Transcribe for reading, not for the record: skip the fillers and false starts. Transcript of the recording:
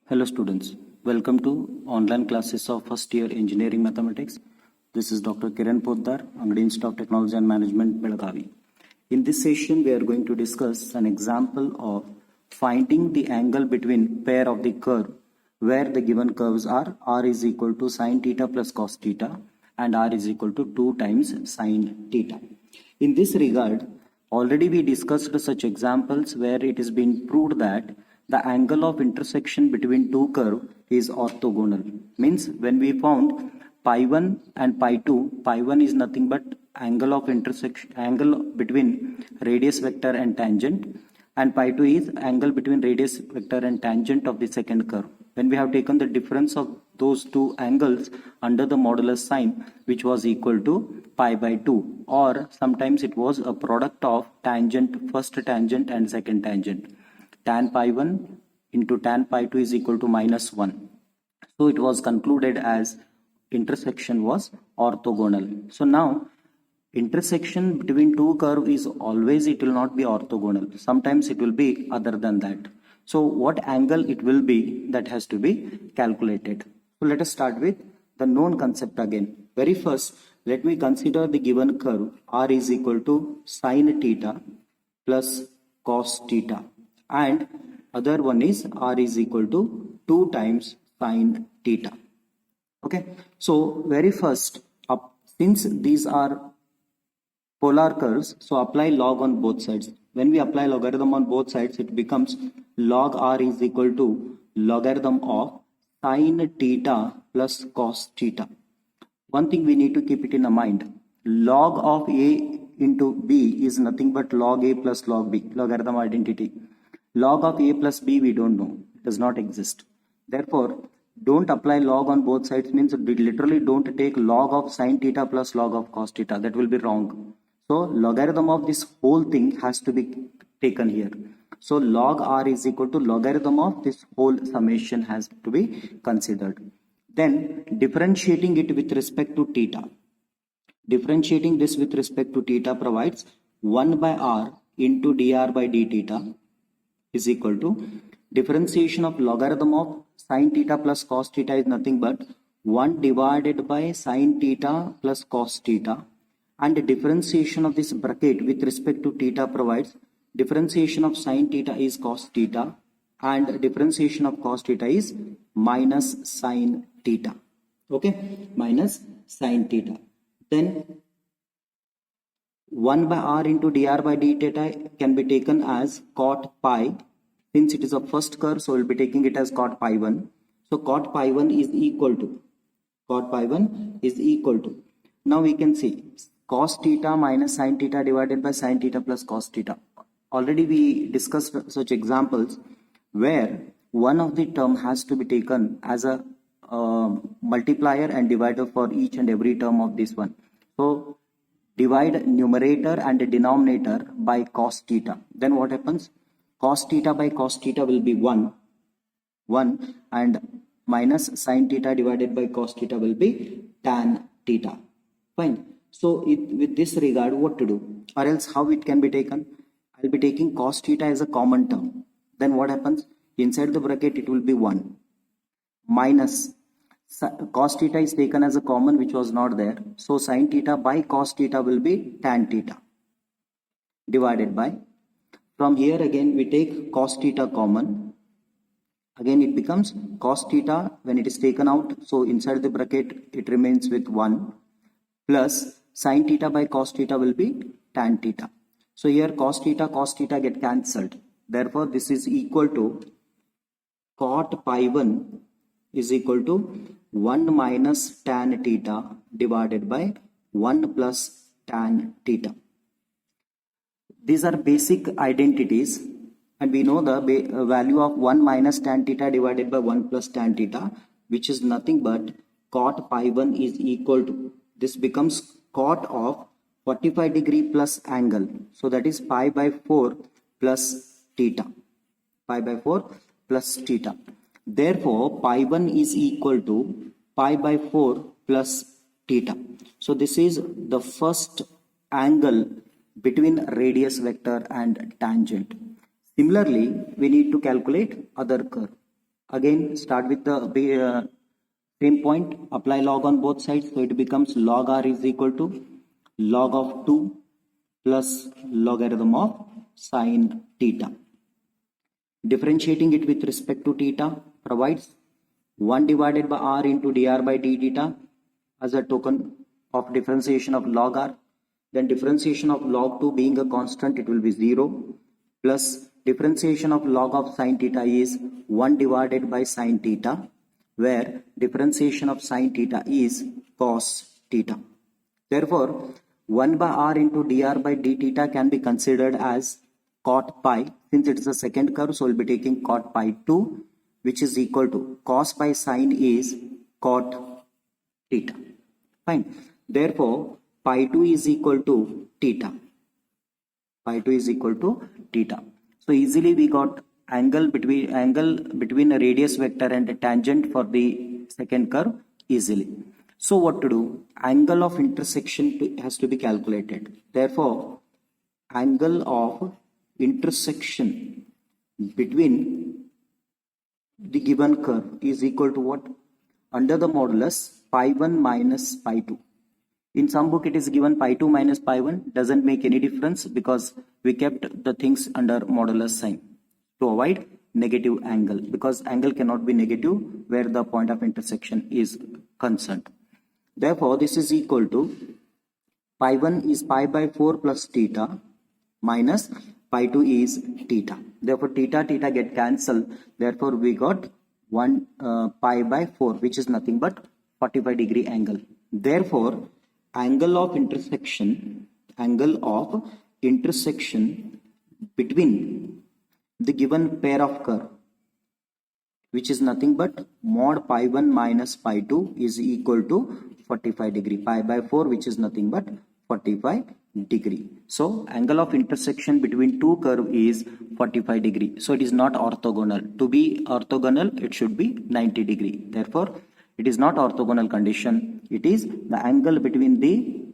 Hello students, welcome to online classes of first year engineering mathematics. This is Dr. Kiran Poddar, Angadi Institute of Technology and Management, Belagavi. In this session, we are going to discuss an example of finding the angle between pair of the curve where the given curves are r is equal to sine theta plus cos theta and r is equal to 2 times sine theta. In this regard, already we discussed such examples where it has been proved that the angle of intersection between two curves is orthogonal. Means when we found pi 1 and pi 2, pi 1 is nothing but angle of intersection, angle between radius vector and tangent, and pi 2 is angle between radius vector and tangent of the second curve. When we have taken the difference of those two angles under the modulus sign, which was equal to pi by 2, or sometimes it was a product of tangent, first tangent and second tangent. Tan pi 1 into tan pi 2 is equal to minus 1. So it was concluded as intersection was orthogonal. So now intersection between two curves is always, it will not be orthogonal. Sometimes it will be other than that. So what angle it will be, that has to be calculated. So let us start with the known concept again. Very first, let me consider the given curve r is equal to sine theta plus cos theta, and other one is r is equal to 2 times sine theta. Okay, so very first, since these are polar curves, so apply log on both sides. When we apply logarithm on both sides, it becomes log r is equal to logarithm of sine theta plus cos theta. One thing we need to keep it in mind, log of a into b is nothing but log a plus log b, logarithm identity. Log of a plus b we don't know, it does not exist. Therefore, don't apply log on both sides, means literally don't take log of sine theta plus log of cos theta, that will be wrong. So logarithm of this whole thing has to be taken here. So log r is equal to logarithm of this whole summation has to be considered. Then differentiating it with respect to theta. Differentiating this with respect to theta provides 1 by r into dr by d theta is equal to differentiation of logarithm of sine theta plus cos theta is nothing but 1 divided by sine theta plus cos theta, and the differentiation of this bracket with respect to theta provides differentiation of sine theta is cos theta and differentiation of cos theta is minus sine theta. Okay, minus sine theta. Then 1 by r into dr by d theta can be taken as cot pi. Since it is a first curve, so we'll be taking it as cot pi 1. So cot pi 1 is equal to, now we can see cos theta minus sine theta divided by sine theta plus cos theta. Already we discussed such examples where one of the term has to be taken as a multiplier and divider for each and every term of this one. So divide numerator and denominator by cos theta. Then what happens? Cos theta by cos theta will be 1, and minus sine theta divided by cos theta will be tan theta. Fine. So with this regard, what to do? Or else how it can be taken? I'll be taking cos theta as a common term. Then what happens? Inside the bracket it will be 1 minus cos theta is taken as a common, which was not there. So sine theta by cos theta will be tan theta divided by, from here again we take cos theta common. Again it becomes cos theta when it is taken out. So inside the bracket it remains with 1 plus sine theta by cos theta will be tan theta. So here cos theta get cancelled. Therefore this is equal to cot pi 1 is equal to 1 minus tan theta divided by 1 plus tan theta. These are basic identities, and we know the value of 1 minus tan theta divided by 1 plus tan theta, which is nothing but cot pi 1 is equal to, this becomes cot of 45 degree plus angle. So that is pi by 4 plus theta. Pi by 4 plus theta. Therefore, pi 1 is equal to pi by 4 plus theta. So this is the first angle between radius vector and tangent. Similarly, we need to calculate other curve. Again, start with the same point, apply log on both sides, so it becomes log r is equal to log of 2 plus logarithm of sine theta. Differentiating it with respect to theta provides 1 divided by r into dr by d theta as a token of differentiation of log r. Then differentiation of log 2 being a constant, it will be 0, plus differentiation of log of sine theta is 1 divided by sine theta, where differentiation of sine theta is cos theta. Therefore, 1 by r into dr by d theta can be considered as cot pi. Since it is a second curve, so we'll be taking cot pi 2, which is equal to cos by sine is cot theta. Fine. Therefore, pi 2 is equal to theta. Pi 2 is equal to theta. So easily we got angle between a radius vector and a tangent for the second curve easily. So what to do? Angle of intersection has to be calculated. Therefore, angle of intersection between the given curve is equal to what? Under the modulus pi 1 minus pi 2. In some book it is given pi 2 minus pi 1, doesn't make any difference because we kept the things under modulus sign to avoid negative angle, because angle cannot be negative where the point of intersection is concerned. Therefore, this is equal to pi 1 is pi by 4 plus theta minus pi 2 is theta. Therefore, theta get cancelled. Therefore, we got 1 pi by 4, which is nothing but 45 degree angle. Therefore, angle of intersection between the given pair of curve, which is nothing but mod pi 1 minus pi 2 is equal to 45 degree. Pi by 4, which is nothing but 45 degree. So angle of intersection between two curve is 45 degree. So it is not orthogonal. To be orthogonal, it should be 90 degree. Therefore, it is not orthogonal condition. It is the angle between the